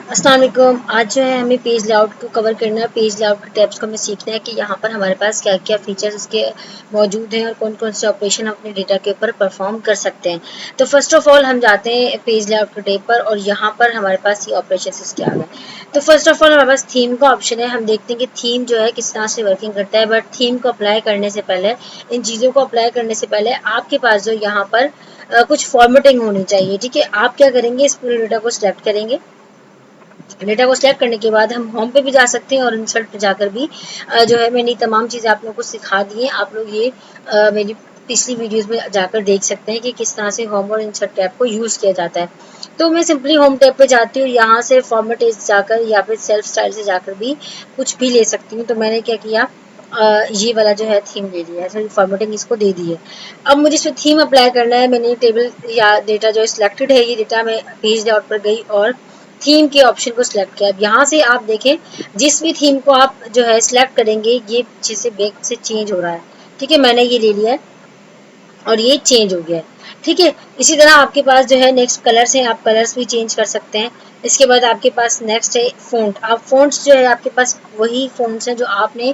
अस्सलाम वालेकुम। आज जो है हमें पेज लेआउट को कवर करना है। पेज लेआउट के टैब्स को हमें सीखना है कि यहाँ पर हमारे पास क्या क्या फीचर्स इसके मौजूद हैं और कौन कौन से ऑपरेशन हम अपने डेटा के ऊपर परफॉर्म कर सकते हैं। तो फर्स्ट ऑफ ऑल हम जाते हैं पेज लेआउट के टैब पर और यहाँ पर हमारे पास ये ऑपरेशन इसके आ गए। तो फर्स्ट ऑफ ऑल हमारे पास थीम का ऑप्शन है। हम देखते हैं कि थीम जो है किस तरह से वर्किंग करता है, बट थीम को अप्लाई करने से पहले, इन चीज़ों को अप्लाई करने से पहले आपके पास जो यहाँ पर कुछ फॉर्मेटिंग होनी चाहिए। ठीक है, आप क्या करेंगे, इस पूरे डेटा को सिलेक्ट करेंगे। डेटा को सिलेक्ट करने के बाद हम होम पे भी जा सकते हैं और इंसर्ट पे जाकर भी जो है मैंने तमाम चीज़ें आप लोगों को सिखा दी हैं। आप लोग ये मेरी पिछली वीडियोस में जाकर देख सकते हैं कि किस तरह से होम और इंसर्ट टैब को यूज़ किया जाता है। तो मैं सिंपली होम टैब पे जाती हूँ, यहाँ से फॉर्मेट जाकर या फिर सेल्फ स्टाइल से जाकर भी कुछ भी ले सकती हूँ। तो मैंने क्या किया, ये वाला जो है थीम ले लिया है, सॉरी फॉर्मेटिंग इसको दे दी है। अब मुझे इसमें थीम अप्लाई करना है। मैंने टेबल या डेटा जो सिलेक्टेड है, ये डेटा मैं पेज लेआउट पर गई और थीम के ऑप्शन को सिलेक्ट किया। अब यहाँ से आप देखें, जिस भी थीम को आप जो है सिलेक्ट करेंगे ये पीछे से बैक से चेंज हो रहा है। ठीक है, मैंने ये ले लिया है और ये चेंज हो गया है। ठीक है, इसी तरह आपके पास जो है नेक्स्ट कलर्स हैं, आप कलर्स भी चेंज कर सकते हैं। इसके बाद आपके पास नेक्स्ट है फ़ॉन्ट। आप फ़ॉन्ट्स जो है आपके पास वही फ़ॉन्ट्स हैं जो आपने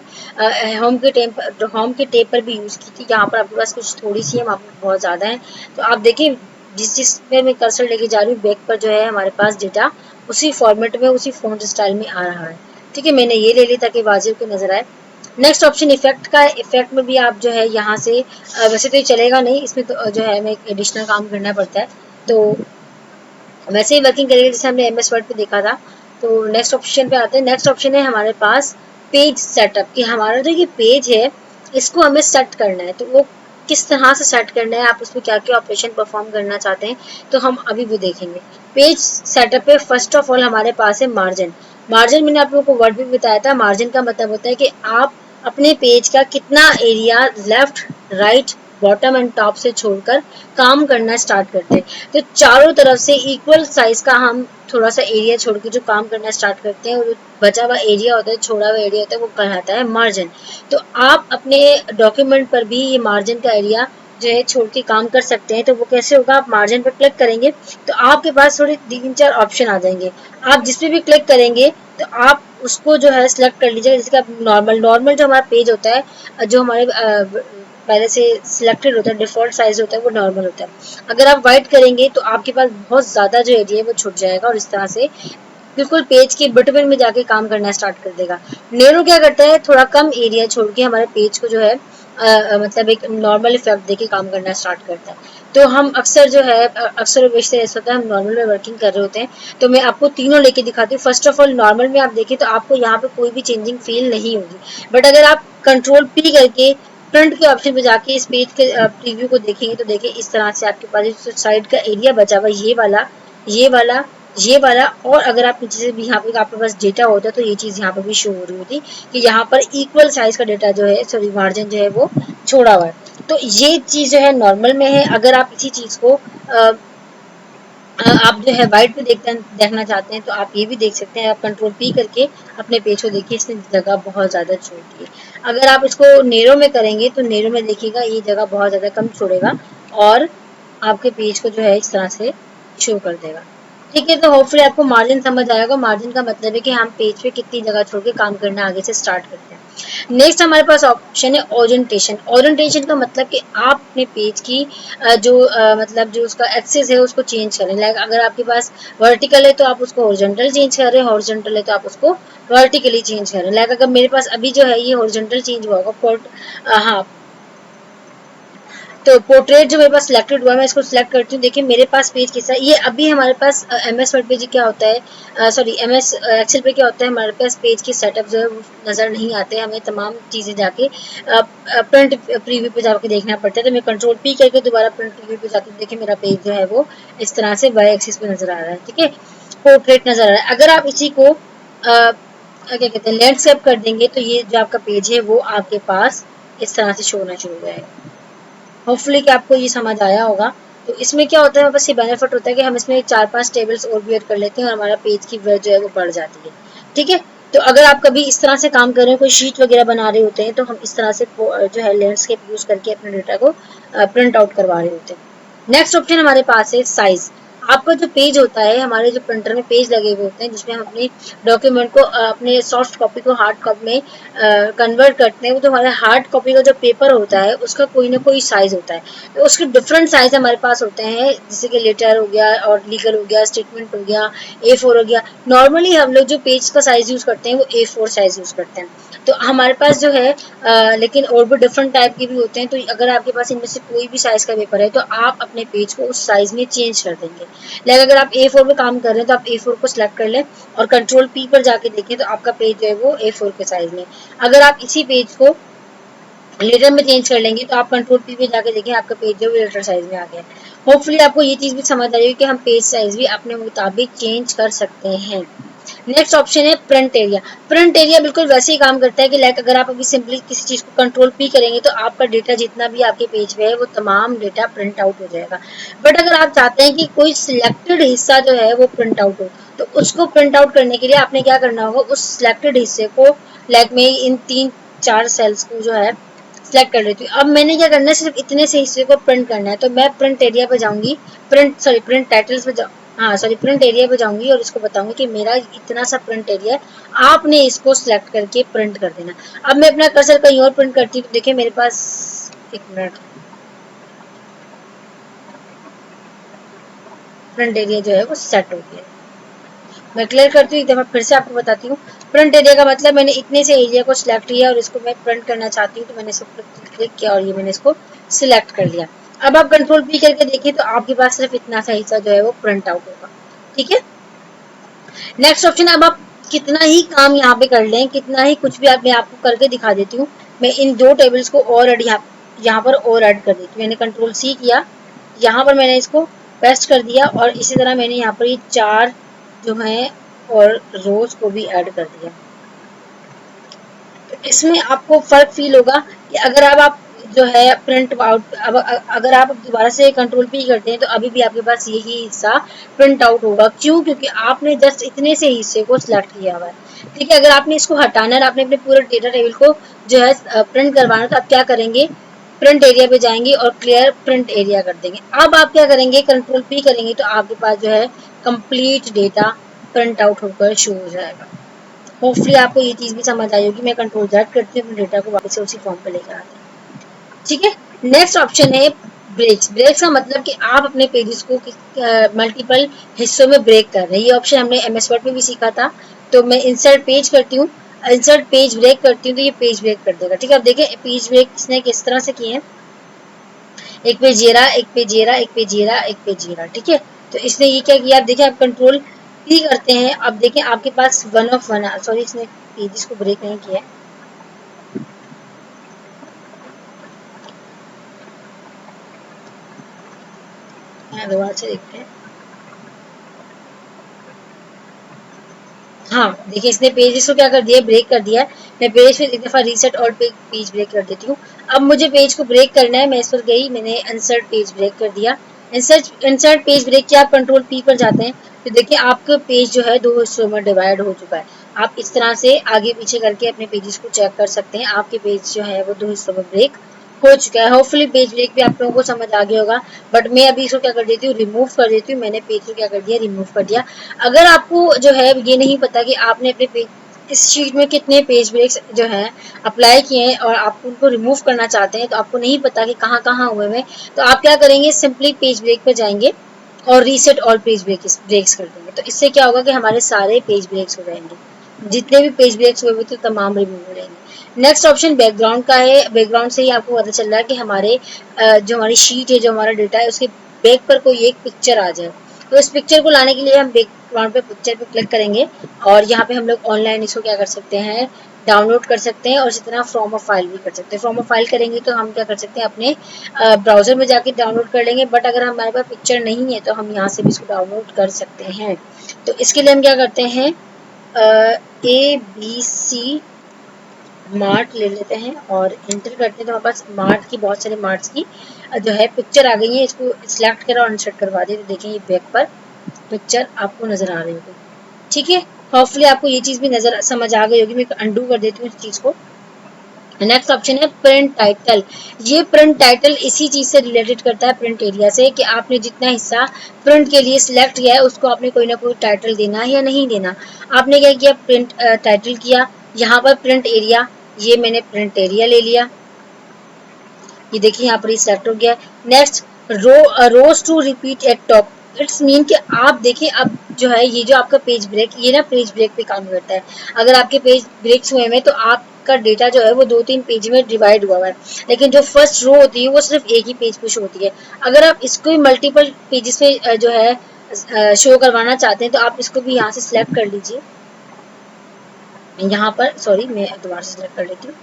होम के टेब पर भी यूज़ की थी। यहाँ पर आपके पास कुछ थोड़ी सी है, वहाँ पर बहुत ज़्यादा है। तो आप देखिए, जिस पे मैं कर्सर लेके जा रही हूँ बैक पर जो है हमारे पास डेटा उसी फॉर्मेट में उसी फ़ॉन्ट स्टाइल में आ रहा है। ठीक है, मैंने ये ले ली ताकि वाजिब को नज़र आए। नेक्स्ट ऑप्शन इफेक्ट का। इफेक्ट में भी आप जो है यहाँ से वैसे तो ये चलेगा नहीं, इसमें तो जो है हमें एक एडिशनल काम करना पड़ता है। तो वैसे ही वर्किंग करेगा जैसे हमने एमएस वर्ड पे देखा था। तो नेक्स्ट ऑप्शन पे आते हैं। नेक्स्ट ऑप्शन है हमारे पास पेज सेटअप, कि हमारा जो ये पेज है इसको हमें सेट करना है। तो वो किस तरह से सेट करना है, आप उसमें क्या क्या ऑपरेशन परफॉर्म करना चाहते हैं, तो हम अभी भी देखेंगे। पेज सेटअप पे फर्स्ट ऑफ ऑल हमारे पास है मार्जिन। मार्जिन मैंने आप लोगों को वर्ड भी बताया था। मार्जिन का मतलब होता है कि आप अपने पेज का कितना area left, right, bottom and top से छोड़कर काम करना स्टार्ट करते हैं। तो चारों तरफ से इक्वल साइज का हम थोड़ा सा एरिया छोड़ के जो काम करना स्टार्ट करते हैं, और बचा हुआ एरिया होता है, छोड़ा हुआ एरिया होता है, वो कहलाता है मार्जिन। तो आप अपने डॉक्यूमेंट पर भी ये मार्जिन का एरिया जो है छोड़ के काम कर सकते हैं। तो वो कैसे होगा, आप मार्जिन पर क्लिक करेंगे तो आपके पास थोड़े 3-4 ऑप्शन आ जाएंगे। आप जिस पे भी क्लिक करेंगे तो आप उसको जो है सिलेक्ट कर लीजिएगा। जैसे कि आप नॉर्मल जो हमारा पेज होता है, जो हमारे पहले से सिलेक्टेड होता है, डिफॉल्ट साइज होता है, वो नॉर्मल होता है। अगर आप वाइट करेंगे तो आपके पास बहुत ज़्यादा जो एरिया है वो छुट जाएगा और इस तरह से बिल्कुल पेज के बिटवीन में जाके काम करना स्टार्ट कर देगा। नेरो क्या करता है, थोड़ा कम एरिया छोड़ के हमारे पेज को जो है मतलब एक नॉर्मल इफेक्ट देके काम करना स्टार्ट करता है। तो हम अक्सर जो है अक्सर बेशतर ऐसा होता है, हम नॉर्मल में वर्किंग कर रहे होते हैं। तो मैं आपको तीनों लेके दिखाती हूँ। फर्स्ट ऑफ ऑल नॉर्मल में आप देखें तो आपको यहाँ पे कोई भी चेंजिंग फील नहीं होगी, बट अगर आप कंट्रोल पी करके फ्रंट के ऑप्शन पे जाके इस पेज के प्रीव्यू को देखेंगे तो देखिए इस तरह से आपके पास साइड का एरिया बचा हुआ, ये वाला, ये वाला, ये वाला, और अगर आप नीचे से भी यहाँ पे आपके पास डेटा होता तो ये चीज़ यहाँ पर भी शो हो रही होती कि यहाँ पर इक्वल साइज का डेटा जो है, सॉरी मार्जिन जो है वो छोड़ा हुआ है। तो ये चीज़ जो है नॉर्मल में है। अगर आप इसी चीज़ को आप जो है वाइट पे देखना चाहते हैं तो आप ये भी देख सकते हैं। आप कंट्रोल पी करके अपने पेज को देखिए, इसने जगह बहुत ज़्यादा छोड़ी है। अगर आप इसको नेरो में करेंगे तो नेरो में देखिएगा ये जगह बहुत ज़्यादा कम छोड़ेगा और आपके पेज को जो है इस तरह से शो कर देगा। ठीक है, तो होपफुली आपको मार्जिन समझ आएगा। मार्जिन का मतलब है कि हम पेज पे कितनी जगह छोड़ के काम करना आगे से स्टार्ट करते हैं। नेक्स्ट हमारे पास ऑप्शन है ओरिएंटेशन। ओरिएंटेशन का मतलब कि आप अपने पेज की मतलब जो उसका एक्सेस है उसको चेंज करें। लाइक अगर आपके पास वर्टिकल है तो आप उसको हॉरिजॉन्टल चेंज करें, हॉरिजॉन्टल है तो आप उसको वर्टिकली चेंज करें। लाइक अगर मेरे पास अभी जो है ये हॉरिजॉन्टल चेंज हुआ होगा, हाँ, तो पोर्ट्रेट जो मेरे पास सिलेक्टेड हुआ है, मैं इसको सिलेक्ट करती हूँ। देखिए मेरे पास पेज कैसा है, ये अभी हमारे पास एमएस वर्ड पे क्या होता है, सॉरी एमएस एक्सेल पे क्या होता है, हमारे पास पेज के सेटअप जो है वो नज़र नहीं आते। हमें तमाम चीज़ें जाके प्रिंट प्रीव्यू पे जाके देखना पड़ता है। तो मैं कंट्रोल पी करके दोबारा प्रिंट प्रीव्यू पे जाती हूँ। देखिए मेरा पेज जो है वो इस तरह से वाई एक्सिस पे नज़र आ रहा है। ठीक है, पोर्ट्रेट नज़र आ रहा है। अगर आप इसी को क्या कहते हैं लैंडस्केप कर देंगे तो ये जो आपका पेज है वो आपके पास इस तरह से शो होना शुरू हो जाएगा। होपफुली कि आपको ये समझ आया होगा। तो इसमें क्या होता है, बस ये बेनिफिट होता है कि हम इसमें 4-5 टेबल्स और भी ऐड कर लेते हैं और हमारा पेज की विड्थ जो है वो बढ़ जाती है। ठीक है, तो अगर आप कभी इस तरह से काम कर रहे हैं, कोई शीट वगैरह बना रहे होते हैं, तो हम इस तरह से जो है लैंडस्केप यूज करके अपने डेटा को प्रिंट आउट करवा रहे होते हैं। नेक्स्ट ऑप्शन हमारे पास है साइज। आपका जो पेज होता है, हमारे जो प्रिंटर में पेज लगे हुए होते हैं जिसमें हम अपने डॉक्यूमेंट को अपने सॉफ्ट कॉपी को हार्ड कॉपी में कन्वर्ट करते हैं, वो जो हमारे हार्ड कॉपी का जो पेपर होता है उसका कोई ना कोई साइज होता है। तो उसके डिफरेंट साइज हमारे पास होते हैं, जैसे कि लेटर हो गया और लीगल हो गया, स्टेटमेंट हो गया, A4 हो गया। नॉर्मली हम लोग जो पेज का साइज यूज करते हैं वो A4 साइज यूज करते हैं। तो हमारे पास जो है लेकिन और भी डिफरेंट टाइप के भी होते हैं। तो अगर आपके पास इनमें से कोई भी साइज का पेपर है तो आप अपने पेज को उस साइज में चेंज कर देंगे। लाइक अगर आप A4 पे काम कर रहे हैं तो आप A4 को सिलेक्ट कर लें और कंट्रोल P पर जाके देखें तो आपका पेज जो है वो A4 के साइज में। अगर आप इसी पेज को लेटर में चेंज कर लेंगे तो आप कंट्रोल P पे जाके देखें आपका पेज जो है लेटर साइज में आ गया है। होपफुली आपको ये चीज भी समझ आ जाएगी कि हम पेज साइज भी अपने मुताबिक चेंज कर सकते हैं। नेक्स्ट ऑप्शन है प्रिंट एरिया। प्रिंट एरिया बिल्कुल वैसे ही काम करता है कि लाइक अगर आप अभी सिंपली किसी चीज को कंट्रोल P करेंगे तो आपका डेटा जितना भी आपके पेज पे है वो तमाम डेटा प्रिंट आउट हो जाएगा। बट अगर आप चाहते हैं कि कोई सिलेक्टेड हिस्सा जो है वो प्रिंट आउट हो तो उसको प्रिंट आउट करने के लिए आपने क्या करना होगा, उस सिलेक्टेड हिस्से को लाइक में इन 3-4 सेल्स को जो है सिलेक्ट कर लेती हूँ। अब मैंने क्या करना है, सिर्फ इतने से हिस्से को प्रिंट करना है। तो मैं प्रिंट एरिया पे जाऊंगी, प्रिंट टाइटल्स पे हाँ सॉरी प्रिंट एरिया पे जाऊंगी और इसको बताऊंगी कि मेरा इतना सा प्रिंट एरिया है, आपने इसको सिलेक्ट करके प्रिंट कर देना। अब मैं अपना कर्सर कहीं और प्रिंट करती हूँ तो देखिए मेरे पास, एक मिनट, प्रिंट एरिया जो है वो सेट हो गया। मैं क्लियर करती हूँ, एक दफा फिर से आपको बताती हूँ। प्रिंट एरिया का मतलब मैंने इतने से एरिया को सिलेक्ट किया और इसको मैं प्रिंट करना चाहती हूँ तो मैंने इसको क्लिक किया और ये मैंने इसको सिलेक्ट कर लिया। अब आप कंट्रोल P करके देखिए तो आपके पास सिर्फ इतना सा हिस्सा जो है वो प्रिंट आउट होगा। ठीक है, नेक्स्ट ऑप्शन। अब आप कितना ही काम यहाँ पे कर लें, कितना ही कुछ भी मैं आपको करके दिखा देती हूँ। मैं इन दो टेबल्स को और यहाँ पर और ऐड कर देती हूँ। मैंने कंट्रोल C किया, यहाँ पर मैंने इसको पेस्ट कर दिया और इसी तरह मैंने यहाँ पर ये 4 जो है और रोज को भी ऐड कर दिया। तो इसमें आपको फर्क फील होगा कि अगर अब आप जो है प्रिंट आउट, अब अगर आप दोबारा से कंट्रोल P करते हैं तो अभी भी आपके पास यही हिस्सा प्रिंट आउट होगा। क्यों? क्योंकि आपने जस्ट इतने से हिस्से को सिलेक्ट किया हुआ है। ठीक है, अगर आपने इसको हटाना है, आपने अपने पूरे डेटा टेबल को जो है प्रिंट करवाना, तो आप क्या करेंगे, प्रिंट एरिया पे जाएंगे और क्लियर प्रिंट एरिया कर देंगे। अब आप क्या करेंगे, कंट्रोल P करेंगे तो आपके पास जो है कंप्लीट डेटा प्रिंट आउट होकर शो हो जाएगा। होपफुली आपको ये चीज भी समझ आई होगी। मैं कंट्रोल Z करती हूँ, अपने डेटा को वापस से उसी फॉर्म पे लेकर आती हूँ। ठीक है, नेक्स्ट ऑप्शन है ब्रेक्स। ब्रेक्स का मतलब कि आप अपने पेजेस को मल्टीपल हिस्सों में ब्रेक कर रहे हैं। ये ऑप्शन हमने MS वर्ड में भी सीखा था। तो मैं इंसर्ट पेज करती हूँ, इंसर्ट पेज ब्रेक करती हूँ तो ये पेज ब्रेक कर देगा। ठीक है, अब देखिए पेज ब्रेक इसने किस तरह से किए हैं, एक पेज ये रहा, एक पेज ये रहा, एक पेज ये रहा, एक पेज ये रहा। ठीक है, तो इसने ये क्या किया, आप देखिए, आप कंट्रोल P करते हैं, अब देखिए आपके पास 1 of 1, सॉरी इसने पेजेस को ब्रेक नहीं किया है। दोबारा से देखते हैं। हाँ देखिए, इसने पेजेस को क्या कर दिया, ब्रेक कर दिया है। मैं पेज फिर एक दफा रीसेट और पेज ब्रेक कर देती हूँ। अब मुझे पेज को ब्रेक करना है, मैं इस पर गई, मैंने इंसर्ट पेज ब्रेक कर दिया। इंसर्ट पेज ब्रेक किया, आप कंट्रोल P पर जाते हैं तो देखिए आपका पेज जो है 2 हिस्सों में डिवाइड हो चुका है। आप इस तरह से आगे पीछे करके अपने पेजेस को चेक कर सकते हैं। आपके पेज जो है वो 2 हिस्सों में ब्रेक हो चुका है। होपफुली पेज ब्रेक भी आप लोगों को समझ आ गया होगा। बट मैं अभी इसको क्या कर देती हूँ, रिमूव कर देती हूँ। मैंने पेज को क्या कर दिया, रिमूव कर दिया। अगर आपको जो है ये नहीं पता कि आपने अपने पेज इस शीट में कितने पेज ब्रेक्स जो है अप्लाई किए हैं और आप उनको रिमूव करना चाहते हैं, तो आपको नहीं पता कि कहाँ कहाँ हुए हैं, तो आप क्या करेंगे, सिंपली पेज ब्रेक पर जाएंगे और रीसेट ऑल पेज ब्रेक्स कर देंगे। तो इससे क्या होगा कि हमारे सारे पेज ब्रेक्स हो जाएंगे, जितने भी पेज ब्रेक्स हुए तो तमाम रिमूव हो जाएंगे। नेक्स्ट ऑप्शन बैकग्राउंड का है। बैकग्राउंड से ही आपको पता चल रहा है कि हमारे जो हमारी शीट है, जो हमारा डेटा है, उसके बैक पर कोई एक पिक्चर आ जाए। तो इस पिक्चर को लाने के लिए हम बैकग्राउंड पे पिक्चर पे क्लिक करेंगे और यहाँ पे हम लोग ऑनलाइन इसको क्या कर सकते हैं, डाउनलोड कर सकते हैं और इसी तरह फ्रॉम अ फाइल भी कर सकते हैं। फ्रॉम अ फाइल करेंगे तो हम क्या कर सकते हैं, अपने ब्राउजर में जाके डाउनलोड कर लेंगे। बट अगर हमारे पास पिक्चर नहीं है तो हम यहाँ से भी इसको डाउनलोड कर सकते हैं। तो इसके लिए हम क्या करते हैं, ABC मार्ट ले लेते हैं और इंटर करते हैं तो हमारे पास मार्ट की, बहुत सारे मार्ट्स की जो है पिक्चर आ गई है। इसको सिलेक्ट करा और इंसर्ट करवा दिए तो देखिए ये बैक पर पिक्चर आपको नजर आ रही होगी। ठीक है, होपफुली आपको ये चीज भी नजर समझ आ गई होगी। मैं अंडू कर देती हूँ इस चीज को। नेक्स्ट ऑप्शन है प्रिंट टाइटल। ये प्रिंट टाइटल इसी चीज से रिलेटेड करता है, प्रिंट एरिया से, कि आपने जितना हिस्सा प्रिंट के लिए सिलेक्ट किया है उसको आपने कोई ना कोई टाइटल देना है या नहीं देना। आपने क्या किया, प्रिंट टाइटल किया, यहाँ पर प्रिंट एरिया, ये मैंने प्रिंट एरिया ले लिया, ये देखिए यहाँ पर ये सेलेक्ट हो गया। Next rows to repeat at top, it's mean कि आप देखिए अब जो है ये जो आपका पेज ब्रेक, ये ना पेज ब्रेक पे काम करता है। अगर आपके पेज ब्रेक्स हुए हैं तो आपका डेटा जो है वो 2-3 पेज में डिवाइड हुआ है, लेकिन जो फर्स्ट रो होती है वो सिर्फ एक ही पेज पे शो होती है। अगर आप इसको मल्टीपल पेजेस पे जो है शो करवाना चाहते हैं तो आप इसको भी यहाँ से सिलेक्ट कर लीजिए। यहाँ पर सॉरी मैं दोबारा से सिलेक्ट कर लेती हूँ,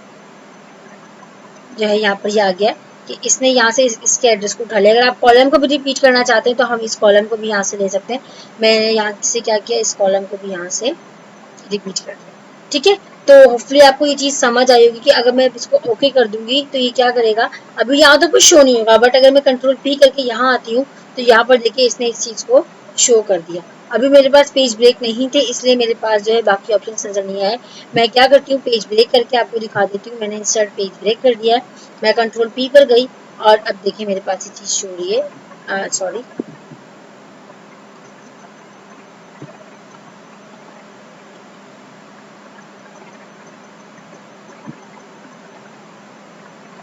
जो है यहाँ पर ये आ गया कि इसने यहाँ से इसके एड्रेस को उठा लिया। अगर आप कॉलम को भी रिपीट करना चाहते हैं तो हम इस कॉलम को भी यहाँ से ले सकते हैं। मैंने यहाँ से क्या किया, इस कॉलम को भी यहाँ से रिपीट कर दिया। ठीक है, तो होपफुली आपको ये चीज समझ आई होगी कि अगर मैं इसको ओके कर दूंगी तो ये क्या करेगा, अभी यहाँ तो कुछ शो नहीं होगा, बट अगर मैं कंट्रोल पी करके यहाँ आती हूँ तो यहाँ पर देखिए इसने इस चीज को शो कर दिया। अभी मेरे पास पेज ब्रेक नहीं थे इसलिए मेरे पास जो है बाकी ऑप्शन नजर नहीं आए। मैं क्या करती हूँ, पेज ब्रेक करके आपको दिखा देती हूँ। मैंने इंसर्ट पेज ब्रेक कर दिया है, मैं कंट्रोल पी पर गई और अब देखिए मेरे पास ये चीज शो हो रही है। सॉरी,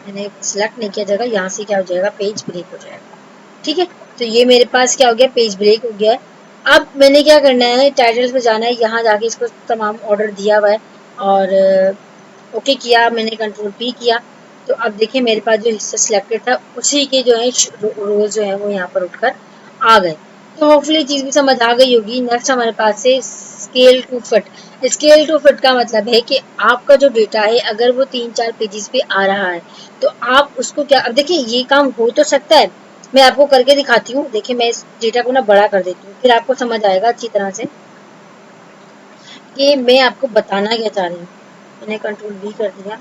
मैंने सिलेक्ट नहीं किया जगह, यहाँ से क्या हो जाएगा, पेज ब्रेक हो जाएगा। ठीक है, तो ये मेरे पास क्या हो गया, पेज ब्रेक हो गया है। अब मैंने क्या करना है, टाइटल्स पे जाना है, यहाँ जाके इसको तमाम ऑर्डर दिया हुआ है और ओके किया, मैंने कंट्रोल पी किया। तो अब देखिए मेरे पास जो हिस्सा सिलेक्टेड था उसी के जो है रोज जो है वो यहाँ पर उठकर आ गए। तो होपफुली चीज भी समझ आ गई होगी। नेक्स्ट हमारे पास है scale to fit. Scale to fit का मतलब है कि आपका जो डेटा है अगर वो 3-4 पेजेस पे आ रहा है तो आप उसको क्या, अब देखिए ये काम हो तो सकता है, मैं आपको करके दिखाती हूँ। देखिए मैं इस डेटा को ना बड़ा कर देती हूँ, फिर आपको समझ आएगा अच्छी तरह से कि मैं आपको बताना क्या चाह रही हूँ। मैंने कंट्रोल V कर दिया,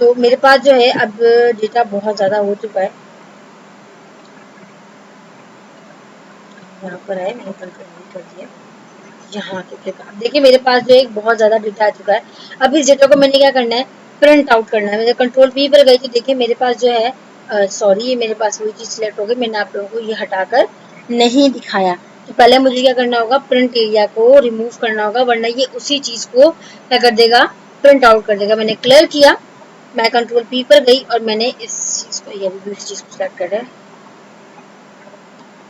तो मेरे पास जो है अब डेटा बहुत ज़्यादा हो चुका है। यहाँ पर है, मैंने कंट्रोल V कर दिया, यहाँ के क्लिक, अब देखिए मेरे पास जो एक बहुत ज़्यादा डेटा आ चुका है। अब इस डेटा को मैंने क्या करना है, प्रिंट आउट करना है। मैंने कंट्रोल V पर गई तो देखिए मेरे पास जो है सॉरी, ये मेरे पास वही चीज़ सिलेक्ट हो गई, मैंने आप लोगों को ये हटाकर नहीं दिखाया। तो पहले मुझे क्या करना होगा, प्रिंट एरिया को रिमूव करना होगा, वरना ये उसी चीज़ को क्या कर देगा, प्रिंट आउट कर देगा। मैंने क्लियर किया, मैं कंट्रोल पी पर गई और मैंने इस चीज़ को, ये भी दूसरी चीज़ को सिलेक्ट कर है,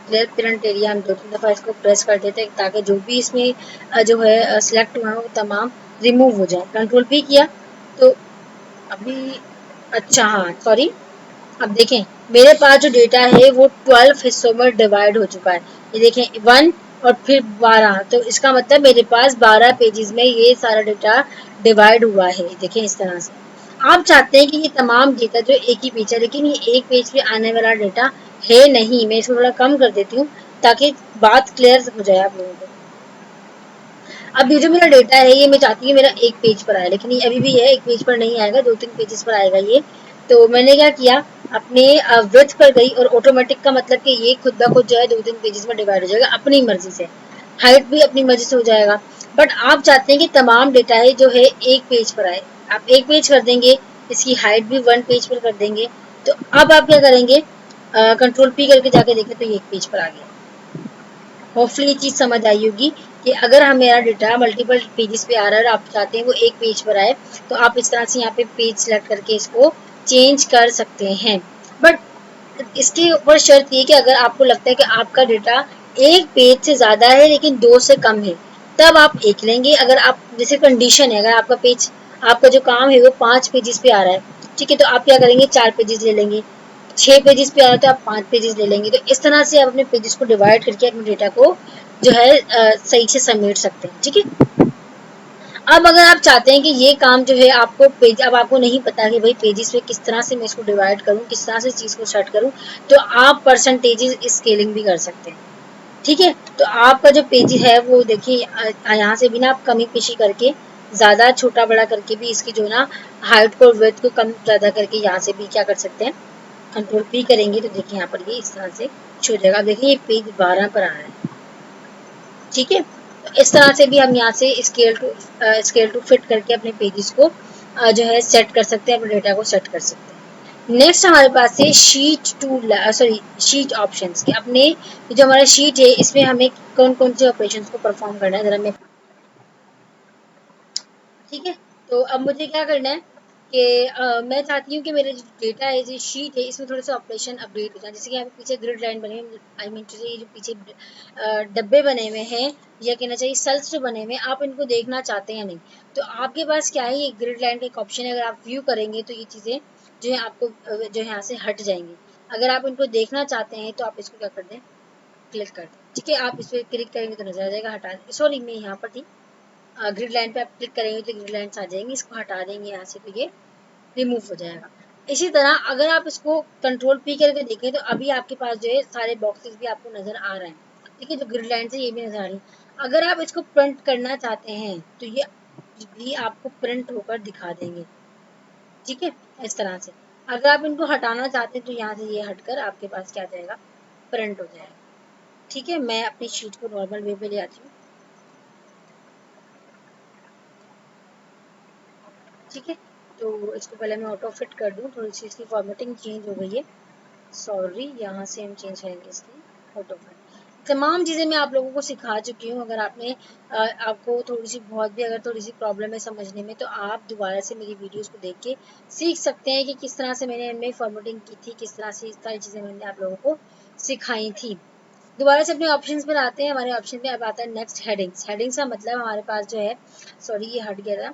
क्लियर प्रिंट एरिया। हम 2-3 दफ़ा इसको प्रेस कर देते हैं ताकि जो भी इसमें जो है सिलेक्ट हुआ है वो तमाम रिमूव हो जाए। कंट्रोल पी किया तो अभी, अच्छा हाँ सॉरी, अब देखें मेरे पास जो डेटा है वो 12 हिस्सों में डिवाइड हो चुका है। ये देखें 1 और फिर 12, तो इसका मतलब मेरे पास 12 पेजेस में ये सारा डेटा डिवाइड हुआ है। देखें इस तरह से आप चाहते हैं कि ये तमाम डेटा जो एक ही पेज है, लेकिन ये एक पेज पे आने वाला डेटा है नहीं। मैं इसको थोड़ा कम कर देती हूँ ताकि बात क्लियर हो जाए आप लोगों को। अब ये जो मेरा डेटा है ये मैं चाहती हूँ मेरा एक पेज पर आए, लेकिन ये अभी भी है एक पेज पर नहीं आएगा, 2-3 पेजेस पर आएगा ये। तो मैंने क्या किया, अपने विड्थ पर गई और ऑटोमेटिक का मतलब कि ये खुद ब खुद जो है 2-3 पेजेस में डिवाइड हो जाएगा अपनी मर्जी से। हाइट भी अपनी मर्जी से हो जाएगा, बट आप चाहते हैं कि तमाम डेटा है जो है एक पेज पर आए। आप एक पेज कर देंगे, इसकी हाइट भी 1 पेज पर कर देंगे। तो अब आप क्या करेंगे, कंट्रोल पी करके जाके देखें तो ये एक पेज पर आ गया। होपफुली ये चीज़ समझ आई होगी कि अगर हम मेरा डेटा मल्टीपल पेजेस पे आ रहा है और आप चाहते हैं वो एक पेज पर आए तो आप इस तरह से यहाँ पे पेज सेलेक्ट करके इसको चेंज कर सकते हैं। बट इसके ऊपर शर्त ये कि अगर आपको लगता है कि आपका डेटा एक पेज से ज़्यादा है लेकिन 2 से कम है तब आप एक लेंगे। अगर आप जैसे कंडीशन है, अगर आपका पेज, आपका जो काम है वो 5 पेजेस पे आ रहा है, ठीक है, तो आप क्या करेंगे, 4 पेजेस ले लेंगे। 6 पेजेस पे आ रहा है तो आप 5 पेजेस ले लेंगे। तो इस तरह से आप अपने पेजेस को डिवाइड करके अपने डेटा को जो है सही से समेट सकते हैं। ठीक है, अब अगर आप चाहते हैं कि ये काम जो है आपको पेज, अब आपको नहीं पता कि भाई पेजेस पे किस तरह से मैं इसको डिवाइड करूं, किस तरह से चीज़ को सेट करूं, तो आप परसेंटेजेस स्केलिंग भी कर सकते हैं। ठीक है, तो आपका जो पेज है वो देखिए यहाँ से भी ना आप कमी पेशी करके ज़्यादा छोटा बड़ा करके भी इसकी जो ना हाइट को विड्थ को कम ज़्यादा करके यहाँ से भी क्या कर सकते हैं, कंट्रोल पी करेंगे तो देखिए यहाँ पर ये इस तरह से शो हो जाएगा। देखिए ये पेज 12 पर आ रहा है। ठीक है, तो इस तरह से भी हम यहाँ से स्केल टू फिट करके अपने पेजेस को जो है सेट कर सकते हैं, अपने डेटा को सेट कर सकते हैं। नेक्स्ट हमारे पास है शीट ऑप्शंस के अपने जो हमारा शीट है इसमें हमें कौन कौन से ऑपरेशंस को परफॉर्म करना है जरा मैं, ठीक है। तो अब मुझे क्या करना है कि मैं चाहती हूँ कि मेरा जो डेटा है, जो शीट है, इसमें थोड़े से ऑपरेशन अपडेट हो जाए। जैसे कि यहाँ पे पीछे ग्रिड लाइन बने हुए, आई मीन टू से ये जो पीछे डब्बे बने हुए हैं या कहना चाहिए सेल्स जो बने हुए हैं, आप इनको देखना चाहते हैं या नहीं, तो आपके पास क्या है, ये ग्रिड लाइन का एक ऑप्शन है। अगर आप व्यू करेंगे तो ये चीज़ें जो है आपको जो है यहाँ से हट जाएंगी। अगर आप इनको देखना चाहते हैं तो आप इसको क्या कर दें, क्लिक कर दें, ठीक है। आप इस पर क्लिक करेंगे तो नजर आ जाएगा, हटा, सॉरी मैं यहाँ पर थी, ग्रिड लाइन पे आप क्लिक करेंगे तो ग्रिड लाइन्स आ जाएंगी, इसको हटा देंगे यहाँ से तो ये रिमूव हो जाएगा। इसी तरह अगर आप इसको कंट्रोल पी करके देखें तो अभी आपके पास जो है सारे बॉक्सेस भी आपको नजर आ रहे हैं, ठीक है। जो ग्रिड लाइन है ये भी नजर आ रही है। अगर आप इसको प्रिंट करना चाहते हैं तो ये भी आपको प्रिंट होकर दिखा देंगे, ठीक है, इस तरह से। अगर आप इनको हटाना चाहते हैं तो यहाँ से ये हटकर आपके पास क्या जाएगा, प्रिंट हो जाएगा, ठीक है। मैं अपनी शीट को नॉर्मल वे पे ले आती हूँ, ठीक है। तो इसको पहले मैं ऑटो फिट कर दूँ, थोड़ी सी इसकी फॉर्मेटिंग चेंज हो गई है, सॉरी। यहाँ से हम चेंज करेंगे इसकी ऑटो फिट। तमाम चीज़ें मैं आप लोगों को सिखा चुकी हूँ। अगर आपने आपको थोड़ी सी बहुत भी अगर थोड़ी सी प्रॉब्लम है समझने में, तो आप दोबारा से मेरी वीडियोस को देख के सीख सकते हैं कि किस तरह से मैंने इनमें फॉर्मेटिंग की थी, किस तरह से सारी चीज़ें मैंने आप लोगों को सिखाई थी। दोबारा से अपने ऑप्शंस पर आते हैं। हमारे ऑप्शन में अब आता है नेक्स्ट हेडिंग्स। हेडिंग्स का मतलब हमारे पास जो है, सॉरी ये हट गया था,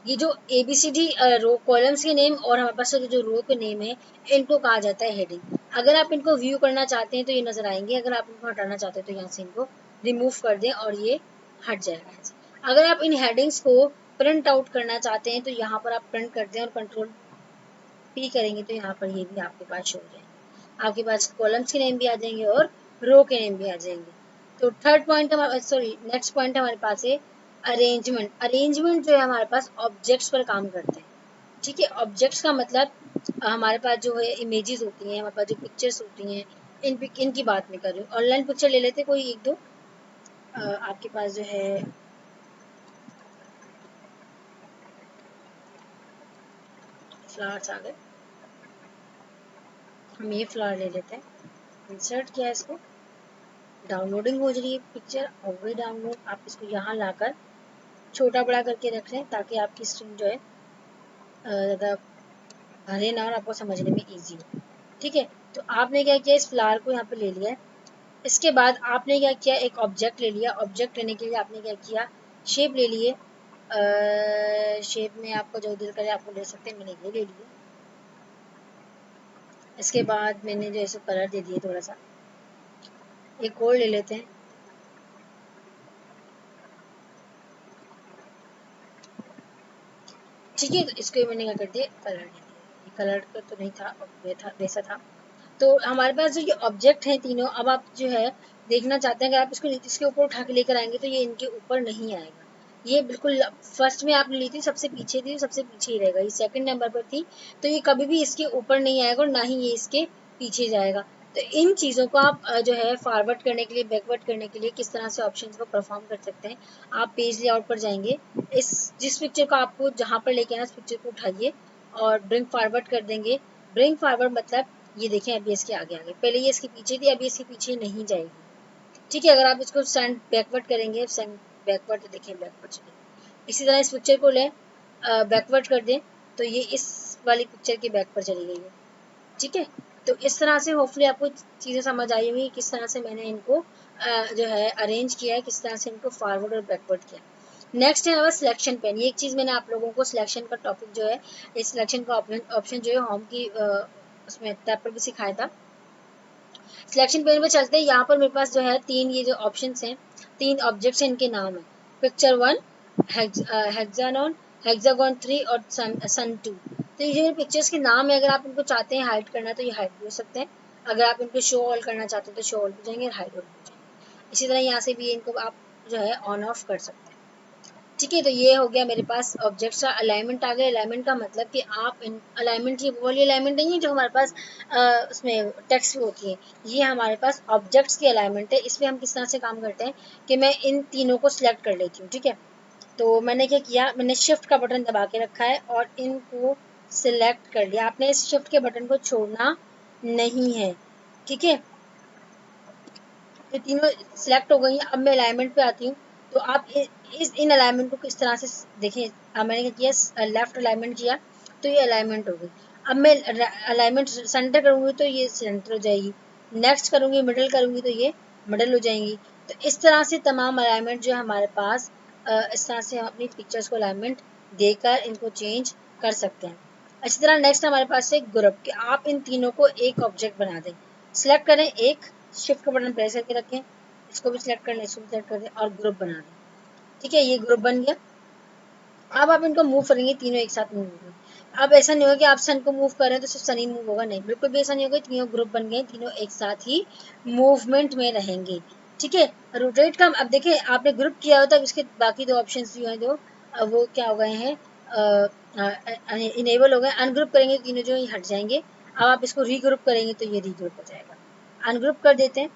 ये जो ABCD रो कॉलम्स के नेम और हमारे पास जो रो के नेम है, इनको कहा जाता है हेडिंग। अगर आप इनको व्यू करना चाहते हैं तो ये नजर आएंगे, अगर आप इनको हटाना चाहते हैं तो यहाँ से इनको रिमूव कर दें और ये हट जाएगा ऐसे। अगर आप इन हेडिंग्स को प्रिंट आउट करना चाहते हैं तो यहाँ पर आप प्रिंट कर दें और कंट्रोल P करेंगे तो यहाँ पर ये भी आपके पास शो हो जाएंगे। आपके पास कॉलम्स के नेम भी आ जाएंगे और रो के नेम भी आ जाएंगे। तो थर्ड पॉइंट हमारे, सॉरी नेक्स्ट पॉइंट हमारे पास है अरेंजमेंट। अरेंजमेंट जो है हमारे पास ऑब्जेक्ट्स पर काम करते हैं, ठीक है। ऑब्जेक्ट्स का मतलब हमारे पास जो है इमेजेस होती हैं, हमारे पास जो पिक्चर्स होती हैं, इनकी बात नहीं कर रही हूँ। ऑनलाइन पिक्चर ले लेते कोई एक दो, आपके पास जो है फ्लावर्स आ गए, हम ये फ्लावर ले लेते हैं, इंसर्ट किया इसको, डाउनलोडिंग हो रही है पिक्चर, हो गई डाउनलोड। आप इसको यहाँ लाकर छोटा बड़ा करके रख लें ताकि आपकी स्क्रीन जो है ज़्यादा भरे ना और आपको समझने में ईजी हो, ठीक है। तो आपने क्या किया, इस फ्लावर को यहाँ पे ले लिया है। इसके बाद आपने क्या किया, एक ऑब्जेक्ट ले लिया। ऑब्जेक्ट लेने के लिए आपने क्या किया, शेप ले लिए। शेप में आपको जो दिल करे आपको ले सकते हैं, मैंने ये ले लिया। इसके बाद मैंने जो है सो कलर दे दिए थोड़ा सा, एक और ले लेते हैं, ठीक है। तो इसको मैंने क्या कर दिया, कलर दे दिया। ये कलर का तो नहीं था, वैसा था। तो हमारे पास जो ये ऑब्जेक्ट हैं तीनों, अब आप जो है देखना चाहते हैं, अगर आप इसको इसके ऊपर उठा के लेकर आएंगे तो ये इनके ऊपर नहीं आएगा। ये बिल्कुल फर्स्ट में आपने ली थी सबसे पीछे थी, सबसे पीछे ही रहेगा। ये सेकंड नंबर पर थी तो ये कभी भी इसके ऊपर नहीं आएगा और ना ही ये इसके पीछे जाएगा। तो इन चीज़ों को आप जो है फॉरवर्ड करने के लिए, बैकवर्ड करने के लिए किस तरह से ऑप्शंस को परफॉर्म कर सकते हैं। आप पेज लेआउट पर जाएंगे, इस जिस पिक्चर को आपको जहाँ पर लेके आना, उस पिक्चर को उठाइए और ब्रिंग फॉरवर्ड कर देंगे। ब्रिंग फॉरवर्ड मतलब ये देखें अभी इसके आगे आगे, पहले ये इसके पीछे थी, अभी इसके पीछे नहीं जाएगी, ठीक है। अगर आप इसको सेंड बैकवर्ड करेंगे, सेंड बैकवर्ड, तो देखिए बैकवर्ड चलेगी। इसी तरह इस पिक्चर को लें, बैकवर्ड कर दें तो ये इस वाली पिक्चर के बैक पर चली गई है, ठीक है। तो इस तरह से होपफुली आपको चीज़ें समझ आई हुई किस तरह से मैंने इनको जो है अरेंज किया है, किस तरह से इनको फॉरवर्ड और बैकवर्ड किया। नेक्स्ट है हमारा सिलेक्शन पेन। ये एक चीज़ मैंने आप लोगों को सिलेक्शन का टॉपिक जो है, इस सिलेक्शन का ऑप्शन जो है होम की उसमें टैब पर भी सिखाया था। सिलेक्शन पेन में चलते हैं। यहाँ पर मेरे पास जो है तीन ये जो ऑप्शंस हैं, तीन ऑब्जेक्ट्स हैं, इनके नाम है पिक्चर 1, हेक्सागोन, हेक्सागोन 3 और सन 2। तो ये जो पिक्चर्स के नाम है, अगर आप इनको चाहते हैं हाइड करना तो ये हाइड भी हो सकते हैं। अगर आप इनको शो ऑल करना चाहते हैं तो शो ऑल हो जाएंगे और हाइड ऑल हो जाएंगे। इसी तरह यहाँ से भी इनको आप जो है ऑन ऑफ कर सकते हैं। ठीक है। तो ये हो गया मेरे पास ऑब्जेक्ट्स का अलाइनमेंट आ गया। अलाइनमेंट का मतलब कि आप इन अलाइनमेंट की वो वाली अलाइनमेंट नहीं है जो हमारे पास उसमें टेक्स्ट में होती है, ये हमारे पास ऑब्जेक्ट्स की अलाइनमेंट है। इसमें हम किस तरह से काम करते हैं कि मैं इन तीनों को सिलेक्ट कर लेती हूँ। ठीक है, तो मैंने क्या किया, मैंने शिफ्ट का बटन दबा के रखा है और इनको सिलेक्ट कर लिया। आपने इस शिफ्ट के बटन को छोड़ना नहीं है। ठीक है, ये तीनों सिलेक्ट हो गई हैं। अब मैं अलाइनमेंट पे आती हूँ। तो आप इस इन अलाइनमेंट को किस तरह से देखें। मैंने क्या किया, लेफ्ट अलाइनमेंट किया तो ये अलाइनमेंट हो गई। अब मैं अलाइनमेंट सेंटर करूँगी तो ये सेंटर हो जाएगी, नेक्स्ट करूँगी मिडल करूँगी तो ये मिडल हो जाएंगी। तो इस तरह से तमाम अलाइनमेंट जो है हमारे पास, इस तरह से हम अपनी पिक्चर्स को अलाइनमेंट देकर इनको चेंज कर सकते हैं। इसी तरह नेक्स्ट हमारे पास है ग्रुप, कि आप इन तीनों को एक ऑब्जेक्ट बना दें। सिलेक्ट करें, एक शिफ्ट का बटन प्रेस करके रखें, इसको भी सिलेक्ट कर लें, इसको भी सिलेक्ट कर दें और ग्रुप बना दें। ठीक है, ये ग्रुप बन गया। अब आप इनको मूव करेंगे, तीनों एक साथ मूव होंगे। अब ऐसा नहीं होगा कि आप सन को मूव कर रहे हैं तो सिर्फ सन ही मूव होगा, नहीं, बिल्कुल भी ऐसा नहीं होगा। तीनों ग्रुप बन गए, तीनों एक साथ ही मूवमेंट में रहेंगे। ठीक है, रोटेट का अब देखिए, आपने ग्रुप किया होता है, इसके बाकी दो ऑप्शन जो है दो, वो क्या हो गए हैं, इनेबल हो गए। अनग्रुप करेंगे तो तीनों जो है हट जाएंगे। अब आप इसको रीग्रुप करेंगे तो ये रीग्रुप हो जाएगा। अनग्रुप कर देते हैं।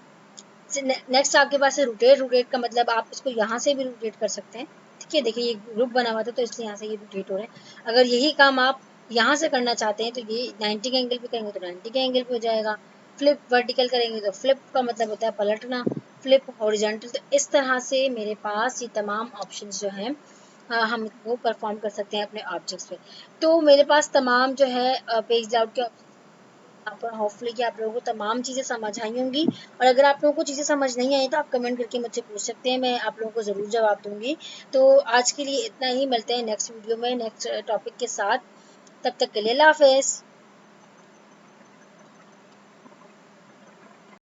नेक्स्ट आपके पास है रोटेट। रोटेट का मतलब आप इसको यहाँ से भी रोटेट कर सकते हैं। ठीक है, देखिए ये ग्रुप बना हुआ था तो इसलिए यहाँ से ये रोटेट हो रहे हैं। अगर यही काम आप यहाँ से करना चाहते हैं तो ये 90 के एंगल पे करेंगे तो 90 के एंगल पे हो जाएगा। फ्लिप वर्टिकल करेंगे तो फ्लिप का मतलब होता है पलटना, फ्लिप हॉरिजॉन्टल। तो इस तरह से मेरे पास ये तमाम ऑप्शन जो हैं, हम वो परफॉर्म कर सकते हैं अपने ऑब्जेक्ट्स पे। तो मेरे पास तमाम जो है पेज लाउट के यहाँ पर होपफुली कि आप लोगों को तमाम चीज़ें समझ आई होंगी। और अगर आप लोगों को चीज़ें समझ नहीं आई तो आप कमेंट करके मुझसे पूछ सकते हैं, मैं आप लोगों को ज़रूर जवाब दूंगी। तो आज के लिए इतना ही, मिलते हैं नेक्स्ट वीडियो में नेक्स्ट टॉपिक के साथ। तब तक के लिए अल्लाह हाफिज़।